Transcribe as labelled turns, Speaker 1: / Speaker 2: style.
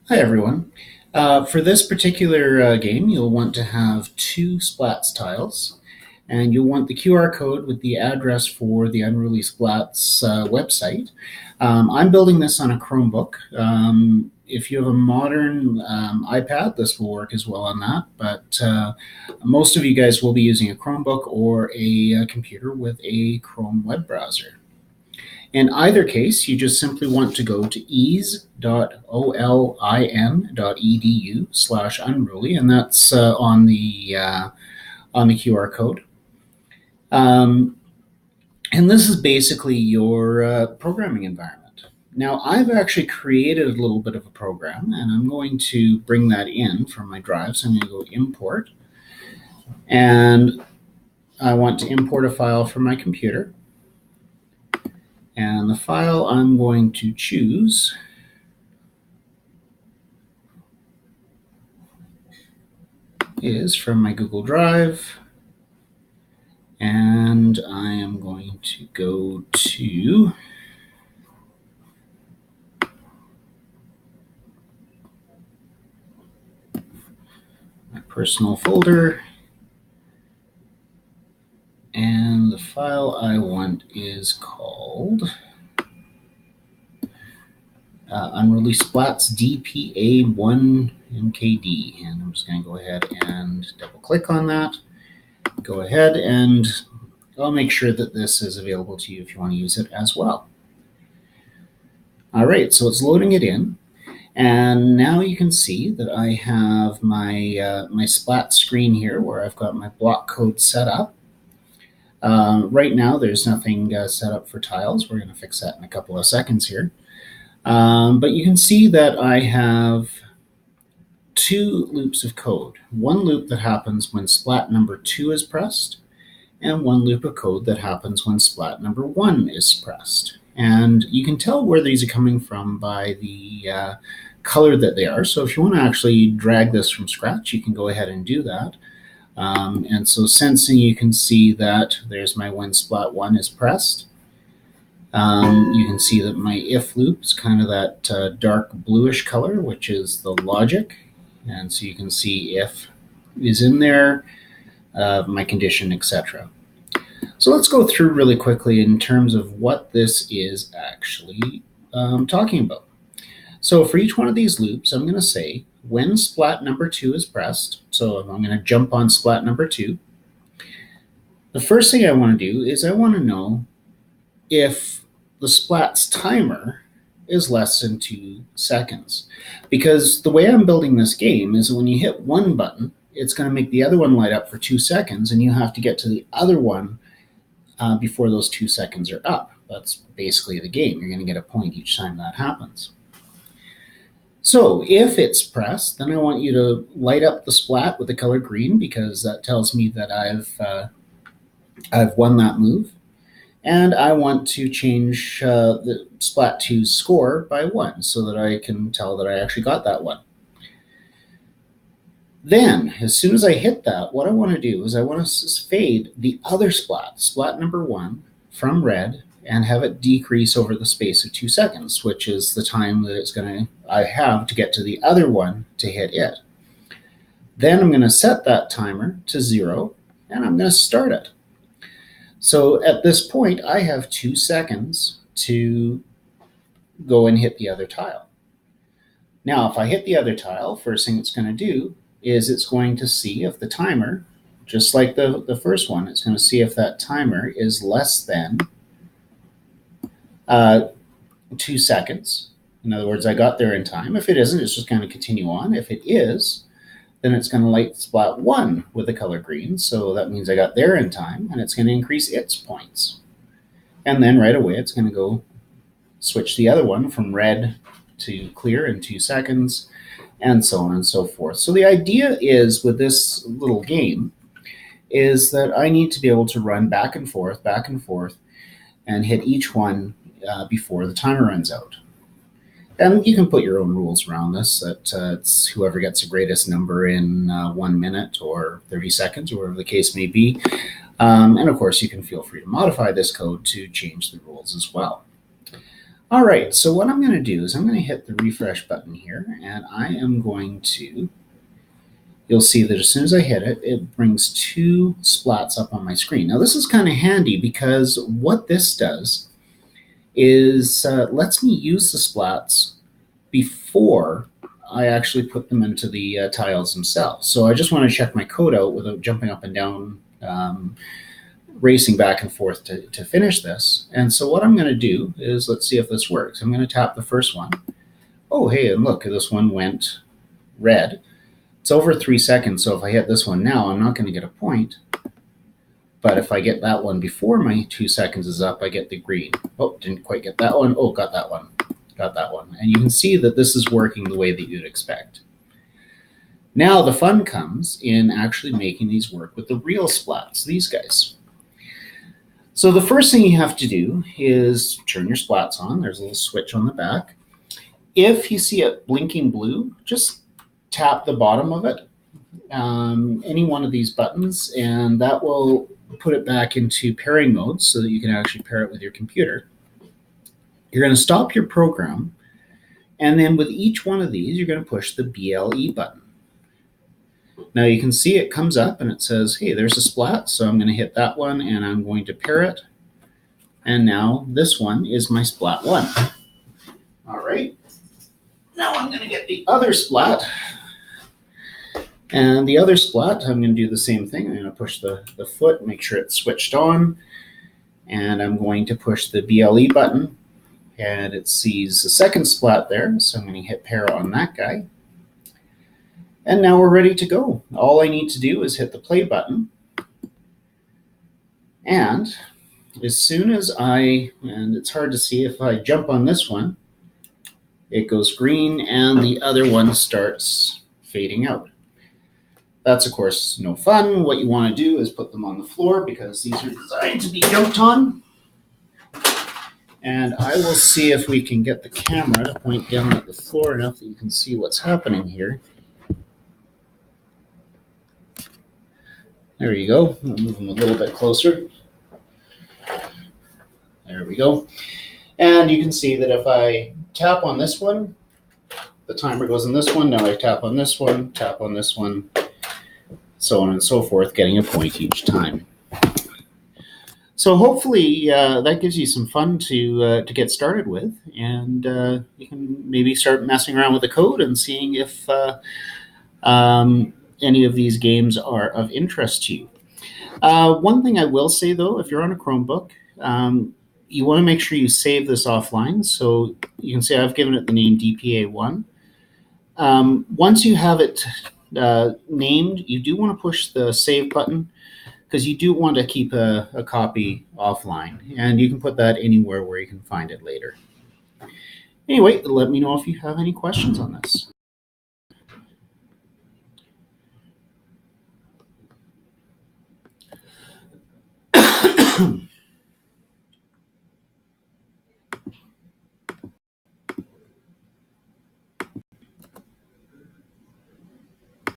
Speaker 1: Hi everyone. For this particular game, you'll want to have two Splats tiles, and you'll want the QR code with the address for the Unruly Splats website. I'm building this on a Chromebook. If you have a modern iPad, this will work as well on that, but most of you guys will be using a Chromebook or a computer with a Chrome web browser. In either case, you just simply want to go to ease.olin.edu/unruly, and that's on the QR code. Um, and this is basically your programming environment. Now, I've actually created a little bit of a program, and I'm going to bring that in from my drive. So I'm going to go import, and I want to import a file from my computer. And the file I'm going to choose is from my Google Drive. And I am going to go to my personal folder. And the file I want is called Unruly Splats DPA1MKD. And I'm just going to go ahead and double click on that. Go ahead and I'll make sure that this is available to you if you want to use it as well. All right, so it's loading it in. And now you can see that I have my, my Splat screen here where I've got my block code set up. Right now, there's nothing set up for tiles. We're going to fix that in a couple of seconds here. But you can see that I have two loops of code. One loop that happens when splat number 2 is pressed, and one loop of code that happens when splat number 1 is pressed. And you can tell where these are coming from by the color that they are. So if you want to actually drag this from scratch, you can go ahead and do that. And so sensing, you can see that there's my when splat 1 is pressed. You can see that my if loop is kind of that dark bluish color, which is the logic. And so you can see if is in there, my condition, etc. So let's go through really quickly in terms of what this is actually talking about. So for each one of these loops, I'm going to say when splat number 2 is pressed, so I'm going to jump on splat number 2. The first thing I want to do is I want to know if the splat's timer is less than 2 seconds. Because the way I'm building this game is when you hit one button, it's going to make the other one light up for 2 seconds, and you have to get to the other one before those 2 seconds are up. That's basically the game. You're going to get a point each time that happens. So if it's pressed, then I want you to light up the splat with the color green, because that tells me that I've won that move. And I want to change the splat 2's score by 1 so that I can tell that I actually got that one. Then, as soon as I hit that, what I want to do is I want to fade the other splat, splat number 1, from red and have it decrease over the space of 2 seconds, which is the time that I have to get to the other one to hit it. Then I'm going to set that timer to 0, and I'm going to start it. So at this point, I have 2 seconds to go and hit the other tile. Now, if I hit the other tile, first thing it's going to do is it's going to see if the timer, just like the first one, it's going to see if that timer is less than 2 seconds. In other words, I got there in time. If it isn't, it's just going to continue on. If it is, then it's going to light splat 1 with the color green. So that means I got there in time, and it's going to increase its points. And then right away, it's going to go switch the other one from red to clear in 2 seconds, and so on and so forth. So the idea is with this little game is that I need to be able to run back and forth, and hit each one before the timer runs out. And you can put your own rules around this, that it's whoever gets the greatest number in 1 minute or 30 seconds, or whatever the case may be. And of course, you can feel free to modify this code to change the rules as well. All right, so what I'm going to do is I'm going to hit the refresh button here, and I am going to, you'll see that as soon as I hit it, it brings 2 splats up on my screen. Now this is kind of handy because what this does is lets me use the splats before I actually put them into the tiles themselves. So I just want to check my code out without jumping up and down, racing back and forth to finish this. And so what I'm going to do is, let's see if this works. I'm going to tap the first one. Oh, hey, and look, this one went red. It's over 3 seconds, so if I hit this one now, I'm not going to get a point. But if I get that one before my 2 seconds is up, I get the green. Oh, didn't quite get that one. Oh, got that one. Got that one. And you can see that this is working the way that you'd expect. Now the fun comes in actually making these work with the real splats, these guys. So the first thing you have to do is turn your splats on. There's a little switch on the back. If you see it blinking blue, just tap the bottom of it, any one of these buttons, and that will put it back into pairing mode so that you can actually pair it with your computer. You're going to stop your program, and then with each one of these, you're going to push the BLE button. Now you can see it comes up and it says, hey, there's a splat, so I'm going to hit that one and I'm going to pair it. And now this one is my splat 1. All right. Now I'm going to get the other splat. And the other splat, I'm going to do the same thing. I'm going to push the foot, make sure it's switched on. And I'm going to push the BLE button. And it sees the second splat there, so I'm going to hit pair on that guy. And now we're ready to go. All I need to do is hit the play button. And as soon as and it's hard to see, if I jump on this one, it goes green and the other one starts fading out. That's, of course, no fun. What you want to do is put them on the floor because these are designed to be jumped on. And I will see if we can get the camera to point down at the floor enough that you can see what's happening here. There you go. I'll move them a little bit closer. There we go. And you can see that if I tap on this one, the timer goes on this one. Now I tap on this one, so on and so forth, getting a point each time. So hopefully that gives you some fun to get started with, and you can maybe start messing around with the code and seeing if any of these games are of interest to you. One thing I will say, though, if you're on a Chromebook, you want to make sure you save this offline. So you can see I've given it the name DPA1. Once you have it named, you do want to push the save button because you do want to keep a copy offline. And you can put that anywhere where you can find it later. Anyway, let me know if you have any questions on this.